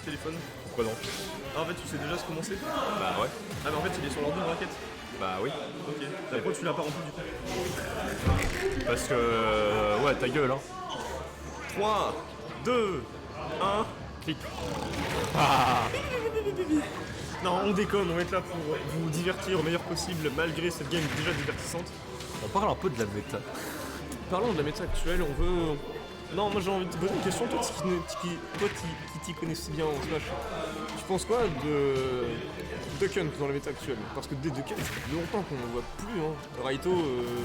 téléphone. Pourquoi donc? Ah, en fait, tu sais déjà comment c'est? Bah ouais. Ah, mais en fait, il est sur l'ordi de raquette. Bah oui. Ok. Pourquoi tu l'as pas rempli du coup? Parce que... ouais, ta gueule, hein. 3, 2, 1. Clic. Non, on déconne, on va être là pour vous divertir au meilleur possible malgré cette game déjà divertissante. On parle un peu de la méta. Parlons de la méta actuelle, on veut... Non, moi j'ai envie de te poser une question, toi qui t'y connais si bien en Smash. Tu penses quoi de Duck Hunt dans la méta actuelle? Parce que des Duck Hunt, ça fait longtemps qu'on ne voit plus, hein. Raito,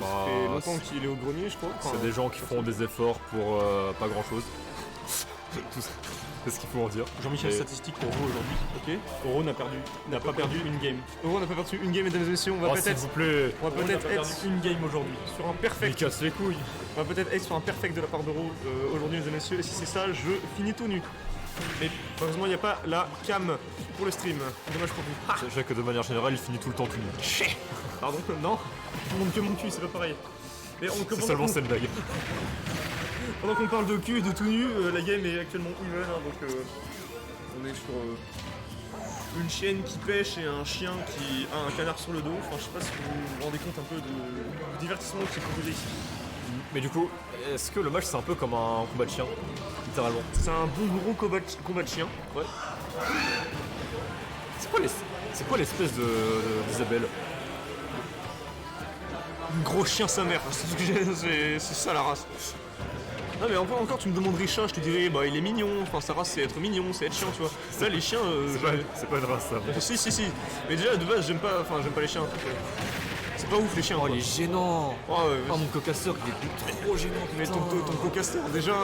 ça fait longtemps qu'il est au grenier, je crois. Enfin, c'est des gens qui font des efforts pour pas grand chose. Tout ça. C'est ce qu'il faut en dire. Jean-Michel, statistique pour Oro aujourd'hui, ok. Oro n'a pas perdu une game. Oro n'a pas perdu une game, mesdames et messieurs, on va peut-être s'il vous plaît. On va peut-être être une game aujourd'hui, sur un Il perfect. casse les couilles. On va peut-être être sur un perfect de la part d'Euro aujourd'hui, mesdames et messieurs, et si c'est ça, je finis tout nu. Mais heureusement, il n'y a pas la cam pour le stream. Dommage pour vous. Ah, Sachez que de manière générale, il finit tout le temps tout nu. pardon, non. Tout le monde que mon cul, c'est pas pareil. Mais C'est seulement cette blague. Pendant qu'on parle de cul et de tout nu, la game est actuellement even, hein, donc on est sur une chienne qui pêche et un chien qui a un canard sur le dos. Enfin, je sais pas si vous vous rendez compte un peu du divertissement qui est proposé ici. Mais du coup, est-ce que le match c'est un peu comme un combat de chien? Littéralement. C'est un bon gros combat de chien. Ouais. C'est quoi l'espèce d'Isabelle? Un gros chien sa mère, c'est ce que c'est ça la race. Non mais encore tu me demanderais chat, je te dirais bah il est mignon, enfin sa race c'est être mignon, c'est être chiant tu vois. Là les chiens C'est pas une race ça. si. Mais déjà de base j'aime pas les chiens. C'est pas ouf les chiens. Oh quoi. il est gênant. Oh, ouais, Oh mon cocasseur il est trop gênant. mais ton cocaster déjà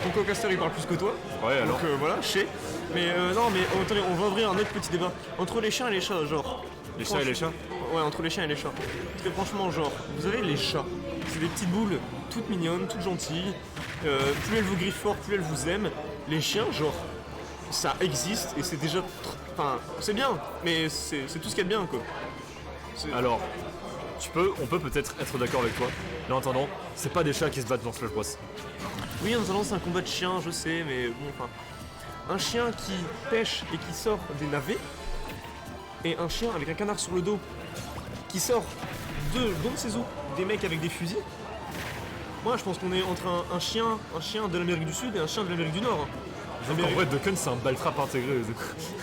ton cocaster il parle plus que toi. Ouais alors. Donc voilà, je sais. Mais non mais attendez, on va ouvrir un autre petit débat. Entre les chiens et les chats, genre. Les chats et les chats? Ouais, entre les chiens et les chats. Parce que franchement, genre, vous avez les chats. C'est des petites boules, toutes mignonnes, toutes gentilles. Plus elles vous griffent fort, plus elles vous aiment. Les chiens, genre, ça existe et c'est déjà... Enfin, c'est bien, mais c'est tout ce qu'il y a de bien, quoi. Alors, on peut peut-être être d'accord avec toi. Mais en attendant, c'est pas des chats qui se battent dans Smash Bros. Oui, en attendant, c'est un combat de chiens, je sais, mais bon, enfin... Un chien qui pêche et qui sort des navets, et un chien avec un canard sur le dos, qui sort de ses os, des mecs avec des fusils. Moi, je pense qu'on est entre un chien de l'Amérique du Sud et un chien de l'Amérique du Nord. En vrai, Duck Hunt c'est un ball trap intégré.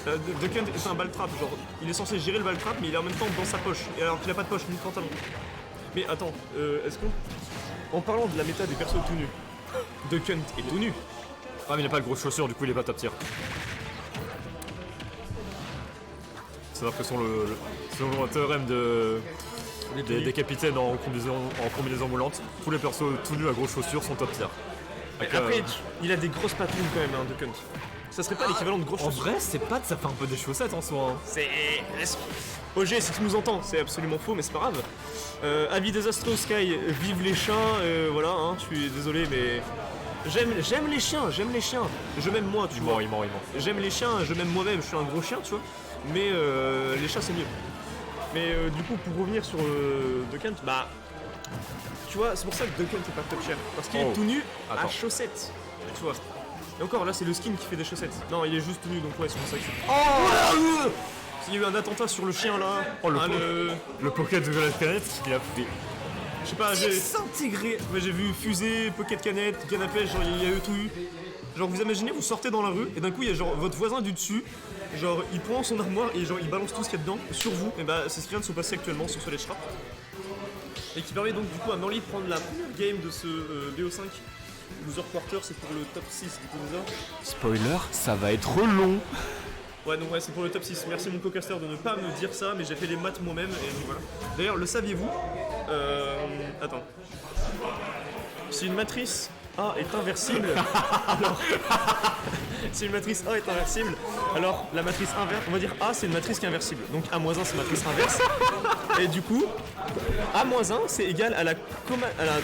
Duck Hunt est un ball trap, genre, il est censé gérer le ball trap, mais il est en même temps dans sa poche, et alors qu'il a pas de poche, ni de pantalon. Mais attends, est-ce qu'on... En parlant de la méta des persos tout nus, Duck Hunt est tout nu. Ah mais il a pas de grosses chaussures, du coup il est pas top tier. C'est-à-dire que selon le théorème des capitaines en combinaison moulante, tous les persos tout nus à grosses chaussures sont top tier. Après, il a des grosses patrouilles quand même, hein, Duck Hunt. Ça serait pas l'équivalent de grosses En chaussures. vrai, c'est pas ça fait un peu des chaussettes en soi. Hein. C'est... OG, si tu nous entends, c'est absolument faux, mais c'est pas grave. Avis Desastro Sky, vive les chiens, voilà, hein, je suis désolé, mais... J'aime les chiens, je m'aime moi, tu vois. Il ment. J'aime les chiens, je m'aime moi-même, je suis un gros chien, tu vois. Mais les chats, c'est mieux. Mais du coup, pour revenir sur Duck Hunt, bah... Tu vois, c'est pour ça que Duck Hunt est pas top tier. Parce qu'il est tout nu à chaussettes, tu vois. Et encore, là, c'est le skin qui fait des chaussettes. Non, il est juste tout nu, donc ouais, c'est pour ça que c'est... Oh, il y a eu un attentat sur le chien, là. Oh, le pocket de la canette, il a fait... Je sais pas, s'intégrer. Ouais, j'ai vu fusée, pocket canette, canne à pêche, genre il y a eu tout eu. Genre vous imaginez, vous sortez dans la rue et d'un coup il y a genre votre voisin du dessus, genre il prend son armoire et genre il balance tout ce qu'il y a dedans sur vous. Et bah c'est ce qui vient de se passer actuellement sur ce Let's Trap. Et qui permet donc du coup à Norly de prendre la première game de ce BO5. Loser Quarter, c'est pour le top 6 du coup loser. Spoiler, ça va être long. Ouais, donc ouais, c'est pour le top 6. Merci mon co-caster de ne pas me dire ça, mais j'ai fait les maths moi-même et donc voilà. D'ailleurs, le saviez-vous attends. Si une matrice A est inversible, alors... si une matrice A est inversible, alors la matrice inverse, on va dire A c'est une matrice qui est inversible. Donc A-1 c'est matrice inverse. Et du coup, A-1 c'est égal à la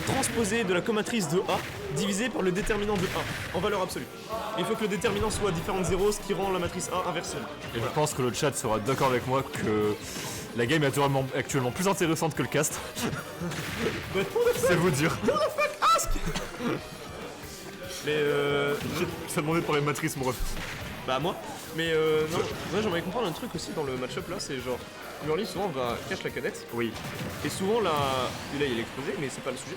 transposée de la comatrice de A divisé par le déterminant de A en valeur absolue. Il faut que le déterminant soit différent de 0, ce qui rend la matrice A inversible. Et je pense que le chat sera d'accord avec moi que la game est actuellement plus intéressante que le cast. C'est vous dire. Who the fuck ask? Mais Ça demandait de parler de matrice, mon ref. bah moi. Mais non, moi j'aimerais comprendre un truc aussi dans le match-up là, c'est genre Murli souvent va cache la canette Oui. et souvent là, et là il est explosé mais c'est pas le sujet.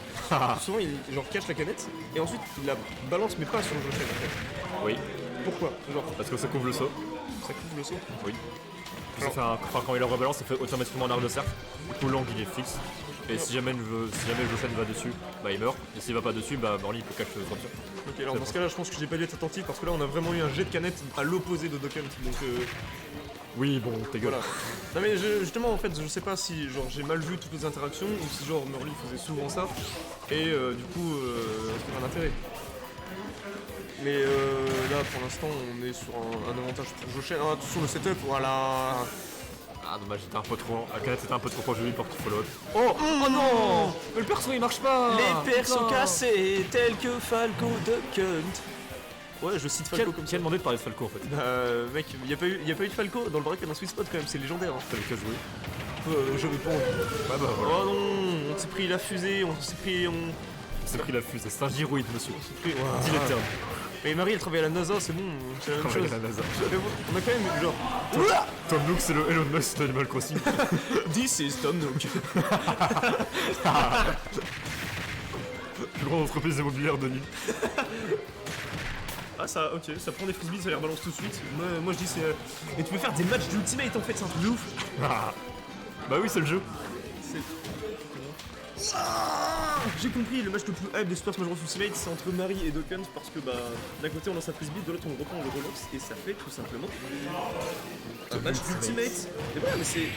Souvent il genre cache la canette et ensuite il la balance mais pas sur le Joshen en fait. Oui. Pourquoi? Genre Parce que ça couvre le saut. ça couvre le saut. Oui. Puis ça fait quand il le rebalance, ça fait automatiquement un arc de cercle. Du coup, l'angle il est fixe. Et si jamais le Joshen va dessus, bah il meurt. Et s'il va pas dessus, bah Morley il peut catch le structure. Ok, alors dans ce cas-là, je pense que j'ai pas dû être attentif parce que là on a vraiment eu un jet de canette à l'opposé de Dokkan donc Oui, bon, t'es gueule. voilà. Non mais justement en fait, je sais pas si genre j'ai mal vu toutes les interactions ou si genre Murli faisait souvent ça et du coup c'est un intérêt. Mais là pour l'instant on est sur un avantage pour Joshen. Ah, attention le setup, voilà. Ah, dommage, j'étais un peu trop. La canette était un peu trop proche de lui pour qu'il follow up. Oh, oh non. Mais le perso il marche pas. Les pères sont Putain. cassés tels que Falco Dokkan. Ouais, je cite Falco comme Qui ça. a demandé de parler de Falco en fait? Mec, y a pas eu de Falco dans le break dans Sweet Spot quand même, c'est légendaire. Hein. T'avais qu'à jouer. J'avais pas envie. Ouais, bah voilà. Oh non, on s'est pris la fusée, on s'est pris. Il s'est pris la fusée. C'est un gyroïde, monsieur. Dis Dis les termes. Mais Marie elle travaille à la NASA, c'est bon, c'est la même chose. La NASA. Mais bon, on a quand même genre. Tom Nook, c'est le Elon Musk d'Animal Crossing. This is Tom Nook. Plus grande entreprise immobilière de l'île. Ah ça, ok, ça prend des frisbees, ça les rebalance tout de suite. Moi je dis c'est. Et tu peux faire des matchs d'ultimate en fait, c'est un truc de ouf. Bah oui, c'est le jeu. J'ai compris, le match le plus hype de Super Smash Bros Ultimate c'est entre Marie et Dokkan parce que bah d'un côté on lance un frisbee, de l'autre on reprend le relax et ça fait tout simplement un match d'ultimate. Et voilà mais c'est.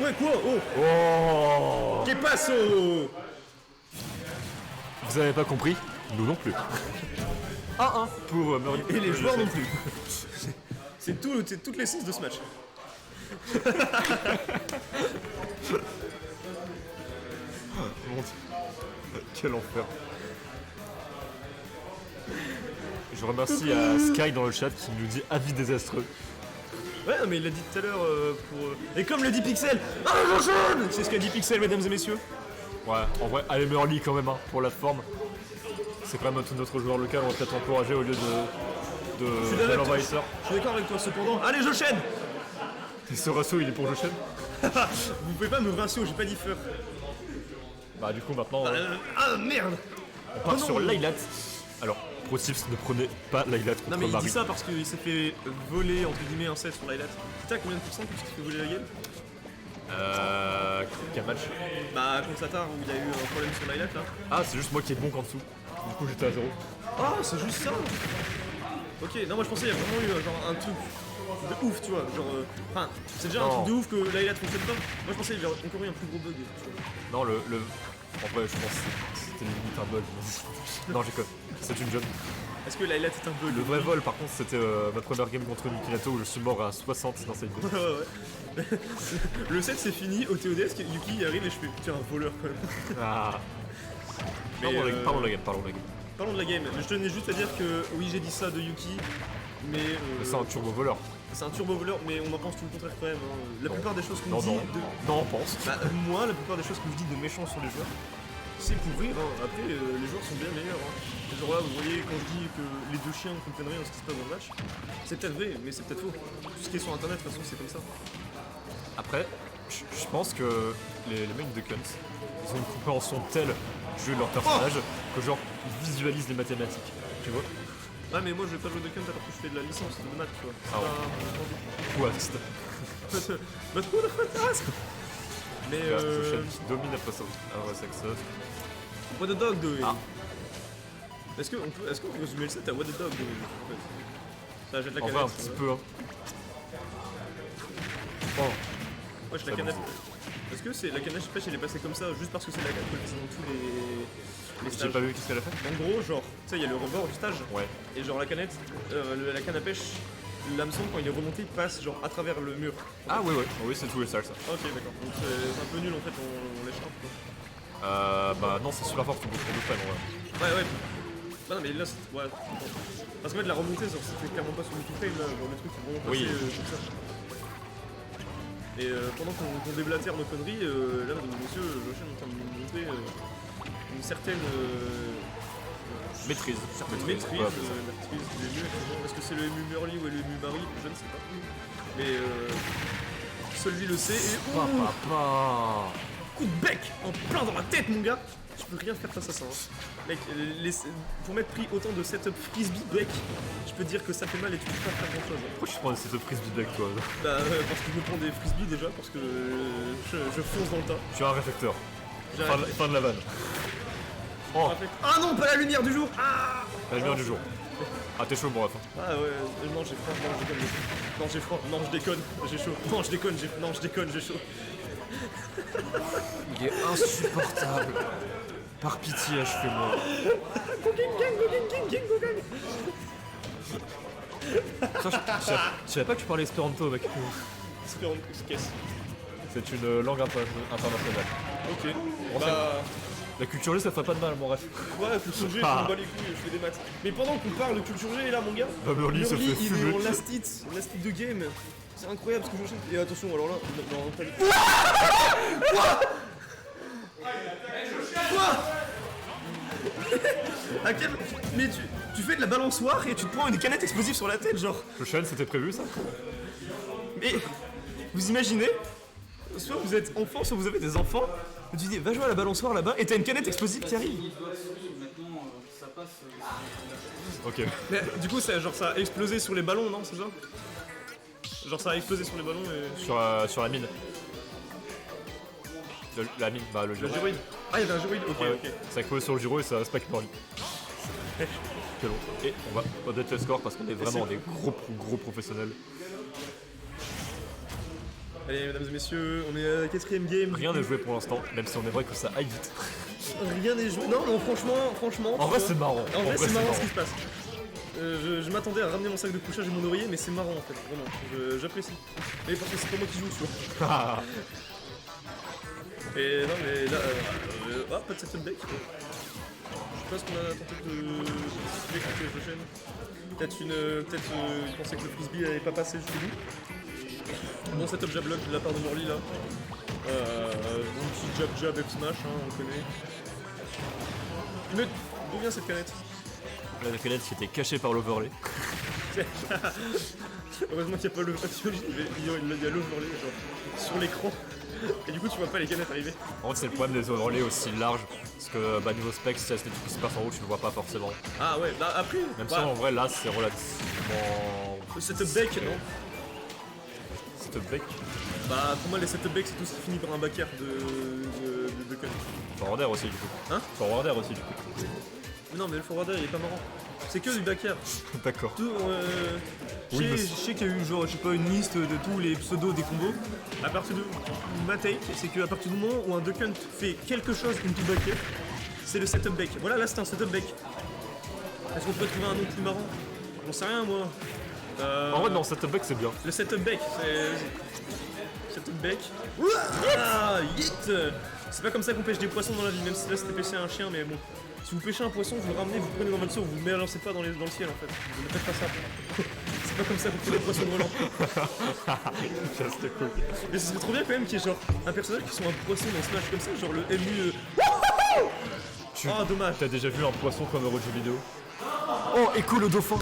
Ouais quoi? Oh! Oh. Que passo? Vous avez pas compris? Nous non plus. 1-1. Pour Murray. Et les joueurs non plus. C'est toute l'essence de ce match. Mon Dieu. Quel enfer. Je remercie à Sky dans le chat qui nous dit avis désastreux. Ouais, non, mais il l'a dit tout à l'heure pour. Et comme le dit Pixel, ah j'enchaîne. C'est ce qu'a dit Pixel, mesdames et messieurs. Ouais, en vrai, allez Murray quand même, hein, pour la forme. C'est quand même tout notre joueur local, on va peut-être encourager au lieu de l'envahisseur. Je suis d'accord avec toi, cependant. Allez, je chaîne. Et ce ratio, il est pour Joshen. Vous pouvez pas me ratio, j'ai pas dit fur. Bah du coup maintenant, Ah merde. on part non. sur Laylat. Alors, pro tips, ne prenez pas Laylat contre Non, mais il Marie. dit ça parce qu'il s'est fait voler entre guillemets un set sur Laylat. Putain, combien de pourcents que tu t'es fait voler la game? Quel match? Bah, contre Satar où il a eu un problème sur Laylat là. Ah, c'est juste moi qui est bon qu'en dessous. Du coup, j'étais à 0. Ah, c'est juste ça. Ok, non, moi je pensais qu'il y a vraiment eu genre un truc de ouf, tu vois. Genre, enfin, c'est déjà un Non. truc de ouf que Laylat fonctionne pas. Moi je pensais qu'il y avait encore eu un plus gros bug, tu vois. Non, en vrai, je pense que c'était limite un bug. Non, j'ai c'est une jeune. Est-ce que Laylat est un bug? Le vrai vol, par contre, c'était ma première game contre Mikinato où je suis mort à 60 dans cette game. Ouais, ouais. Le set c'est fini, au TODS, Yuki arrive et je fais putain un voleur quand même. Ah. Mais, Parlons de la game, parlons de la game. Parlons de la game, je tenais juste à dire que oui j'ai dit ça de Yuki, mais C'est un turbo voleur. c'est un turbo voleur, mais on en pense tout le contraire quand même. Hein. La Non. plupart des choses qu'on Non, dit non. de... Non, on pense. Bah, moi, la plupart des choses que je dis de méchants sur les joueurs, c'est pour rire. Hein. Après, les joueurs sont bien meilleurs. Hein. Genre là, vous voyez, quand je dis que les deux chiens ne comprennent rien de ce qui se passe dans le match, c'est peut-être vrai, mais c'est peut-être faux. Tout ce qui est sur internet, de toute façon, c'est comme ça. Après, je pense que les mecs de Kunt, ils ont une compréhension telle du jeu de leur personnage que genre ils visualisent les mathématiques. Tu vois? Ah, mais moi, je vais pas jouer de Kunt alors que je fais de la licence de maths, tu vois. C'est Ah pas ouais. mon Quoi? Bah, trop de fantasme. Mais Joshen qui domine après ça. Ah ouais, c'est que ça. What the dog doing? Ah. Est-ce qu'on peut résumer le set à What the dog doing en fait? Ça jette la En canette. vrai, un petit peu. Hein. Oh. Wesh, la C'est canette. bon. Est-ce que c'est la canette pêche elle est passée comme ça juste parce que c'est la canette que c'est dans tous les J'ai stages? pas vu qu'est-ce qu'elle a fait. En gros, genre, tu sais, il y a le rebord du stage. Ouais. Et genre la canette, la canne à pêche, l'hameçon quand il est remonté passe genre à travers le mur. Ah oui, ouais. Oui, c'est tous les salles ça. Ok, d'accord. Donc c'est un peu nul en fait, on l'écharpe quoi. Bah non, c'est super fort, tu peux trop de fan en vrai. Ouais, ouais. Bah non, mais là, ouais. Parce que mettre la remontée, genre, c'était clairement pas sur le fail là, genre le truc c'est vraiment passé Oui. comme ça. Et pendant qu'on déblatère nos conneries, là, monsieur Joshen est en train de nous montrer une certaine Maîtrise. certaine maîtrise, Ouais, maîtrise du MU. Est-ce que c'est le MU Murley ou le MU Marie? Je ne sais pas. Mais seul lui le sait. Et Papa. coup de bec en plein dans la tête, mon gars. Je peux rien faire face à ça. Hein. Mec, pour m'être pris autant de setup frisbee bec, je peux dire que ça fait mal et tu peux pas faire grand chose. Pourquoi je prends cette prise du deck, toi? Bah, parce que je me prends des frisbees déjà, parce que je fonce dans le tas. Tu as un réflecteur. J'arrête. Fin de la vanne. Oh, Ah non, pas la lumière du jour. Ah, la lumière du jour. Ah, t'es chaud, mon ref. ah ouais, non, j'ai froid, non, je déconne, j'ai chaud. Non, j'ai froid, non, je déconne, j'ai chaud. Non, je déconne, j'ai chaud. Il est insupportable. Par pitié, achevez-moi. Gang. Je savais pas que tu parlais espéranto, mec. Qu'est-ce? C'est une langue internationale. Ok. Bon, Bah, la culture G, ça ferait pas de mal, mon ref. ouais, culture G, je me bats les couilles, je fais des maths. Mais pendant qu'on parle de culture G, là, mon gars, Bah, Murley se fait il est fumer. en last hit de game. C'est incroyable ce que je chante. Et attention, alors là, non, pas du Quoi À quel... Mais tu fais de la balançoire et tu te prends une canette explosive sur la tête, genre. Shoshan, c'était prévu, ça? Mais vous imaginez, soit vous êtes enfant, soit vous avez des enfants, vous tu dis va jouer à la balançoire là-bas et t'as une canette explosive qui arrive. Ok. Mais du coup, ça a explosé sur les ballons, non, c'est ça? Genre ça a explosé sur les ballons et... Sur la mine. La mine, bah le Le gyro. gyroïde. Ah, il y avait un gyroïde, ok, Ouais, ok. ça a explosé sur le gyro et ça spike Murley. Quel long. Et on va update le score parce qu'on est vraiment des gros professionnels. Allez, mesdames et messieurs, on est à la 4ème game. Rien n'est joué pour l'instant, même si on aimerait que ça aille vite. Rien n'est joué. Non, franchement. En tu vrai, vois. c'est marrant. En vrai, c'est marrant ce qui se passe. Je m'attendais à ramener mon sac de couchage et mon oreiller, mais c'est marrant en fait, vraiment. J'apprécie. Mais parce que c'est pas moi qui joue, tu vois. Et non, mais là. Ah, pas de setup deck. Je sais pas ce qu'on a tenté de expliquer contre les prochaines. Peut-être il pensait que le frisbee allait pas passer jusqu'au bout. Bon setup jab lock de la part de Morley là. Bon petit jab F smash, hein, on le connaît. Mais d'où vient cette canette? La canette qui était cachée par l'overlay. Heureusement qu'il n'y a pas le. Il y a l'overlay genre sur l'écran. Et du coup tu vois pas les canettes arriver. En fait, c'est le problème des overlays aussi larges. Parce que bah, niveau spec, si c'est des trucs qui se passent en haut, tu le vois pas forcément. Ah ouais, bah après. Même bah, ça, en vrai, là, c'est relativement. le setup deck, non? Setup deck. Bah pour moi les setup decks c'est tout ce qui finit par un back air de conneries. Forward air aussi, du coup. Hein? Forward air aussi, du coup. Mais non mais le forward air il est pas marrant. C'est que du back air. D'accord. Tout, Oui, je sais qu'il y a eu genre, je sais pas, une liste de tous les pseudos des combos. À partir de ma take, c'est qu'à partir du moment où un duck hunt fait quelque chose into back air, c'est le setup deck. Voilà, là c'est un setup deck. Est-ce qu'on peut trouver un nom plus marrant? J'en sais rien moi. En vrai, non, setup deck, c'est bien. Le setup deck, c'est. Setup deck. Ah, yeet. C'est pas comme ça qu'on pêche des poissons dans la vie, même si là c'était pêcher un chien, mais bon. Si vous pêchez un poisson, vous le ramenez, vous le prenez dans votre seau, vous le balancez pas dans le ciel en fait. Vous ne faites pas ça. C'est pas comme ça qu'on fait des poissons volants. Ça, c'était cool. Mais ce serait trop bien quand même qu'il y ait genre un personnage qui soit un poisson dans Smash comme ça, genre le MU. Ah, dommage. T'as déjà vu un poisson comme heureux jeu vidéo? Oh, écho le dauphin.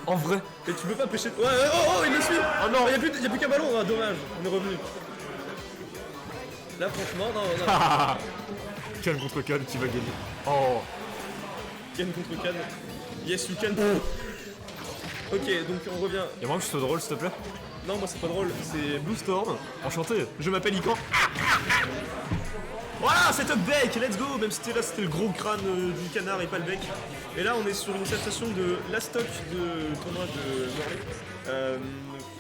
En vrai. Et tu peux pas pêcher. Ouais, oh, il me suit. Oh non. Y'a plus qu'un ballon, ah, dommage. On est revenu. Là, franchement, non. Ken contre Ken qui va gagner. Oh. Ken contre Ken. Yes, you can. Ok, donc on revient. Y'a moyen que je sois drôle, s'il te plaît? Non, moi c'est pas drôle, c'est Blue Storm. Enchanté. Je m'appelle Ican. Voilà, setup deck, let's go. Même si c'était le gros crâne du canard et pas le bec. Et là, on est sur une sensation de la stock de tournoi de Morley.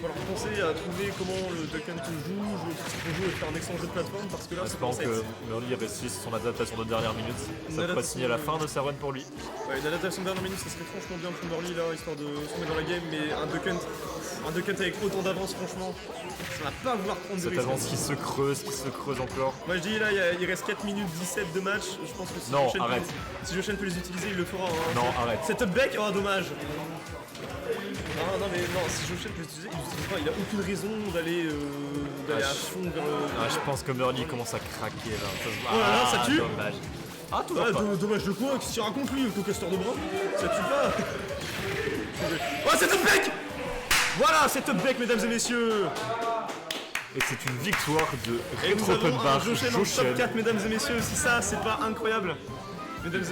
Il va falloir penser à trouver comment le Duck Hunt joue, jouer tout ce qu'on joue et faire un exchange de plateforme parce que là, c'est Espérons pas que Murley réussisse son adaptation de dernière minute. Ça pourrait signer la fin de sa run pour lui. Ouais, une adaptation de dernière minute, ça serait franchement bien pour Morley là, histoire de se mettre dans la game, mais un Duck Hunt avec autant d'avance, franchement, ça va pas vouloir prendre de Cette risque. avance qui se creuse encore. Moi je dis là, il reste 4 minutes 17 de match, je pense que si Non, Joshen arrête. si Joshen peut les utiliser, il le fera. Hein. Non, arrête. Setup deck, oh dommage. Non, mais non, si Joshen peut l'utiliser, il l'utilise pas, il a aucune raison d'aller à fond vers le... Ah, je pense que Murley commence à craquer là. Oh là là, ça tue. Dommage. Ah, toujours pas. Dommage de quoi? Qu'est-ce qu'il raconte lui, le co-caster de bras? Ça tue pas. Oh, c'est up deck. Voilà, c'est up deck, mesdames et messieurs. Et c'est une victoire de Et nous Retro avons Open un Bar Joshen en top Joshen. 4, mesdames et messieurs. Si ça, c'est pas incroyable. Mesdames et